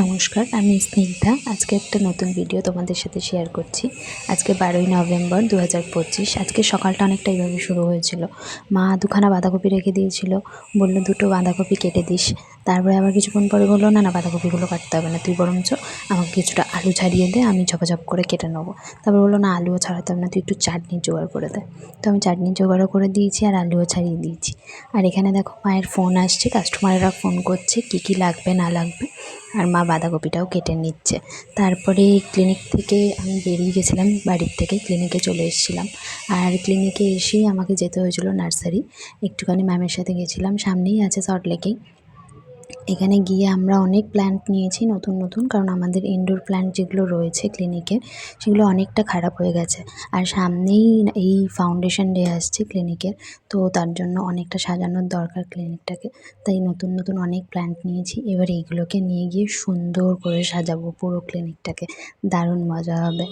নমস্কার, আমি স্নিগ্ধা। আজকে একটা নতুন ভিডিও তোমাদের সাথে শেয়ার করছি। আজকে 12ই নভেম্বর 2025। আজকে সকালটা অনেকটা এইভাবে শুরু হয়েছিল। মা দুখানা বাঁধাকপি রেখে দিয়েছিল, বলল দুটো বাঁধাকপি কেটে দিস। তারপরে আবার কিছুক্ষণ পরে বললো না বাঁধাকপিগুলো কাটতে হবে না, তুই বরঞ্চ আমাকে কিছুটা আলু ছাড়িয়ে দে, আমি ঝপাঝপ করে কেটে নেবো। তারপর বললো না আলুও ছাড়াতে হবে না, তুই একটু চাটনির জোগাড় করে দে। তো আমি চাটনির জোগাড়ও করে দিয়েছি আর আলুও ছাড়িয়ে দিয়েছি। আর এখানে দেখো মায়ের ফোন আসছে, কাস্টমাররা ফোন করছে কী কী লাগবে না লাগবে, আর মা বাঁধাকপিটাও কেটে নিচ্ছে। তারপরে ক্লিনিক থেকে আমি বেরিয়ে গেছিলাম, বাড়ির থেকে ক্লিনিকে চলে এসেছিলাম। আর ক্লিনিকে এসেই আমাকে যেতে হয়েছিল নার্সারি, একটুখানি ম্যামের সাথে গেছিলাম, সামনেই আছে সল্টলেকেই। এখানে গিয়ে আমরা অনেক প্ল্যান্ট নিয়েছি নতুন নতুন, কারণ আমাদের ইনডোর প্ল্যান্ট যেগুলো রয়েছে ক্লিনিকের সেগুলো অনেকটা খারাপ হয়ে গেছে। আর সামনেই এই ফাউন্ডেশন ডে আসছে ক্লিনিকের, তো তার জন্য অনেকটা সাজানোর দরকার ক্লিনিকটাকে, তাই নতুন নতুন অনেক প্ল্যান্ট নিয়েছি। এবার এইগুলোকে নিয়ে গিয়ে সুন্দর করে সাজাবো পুরো ক্লিনিকটাকে, দারুণ মজা হবে।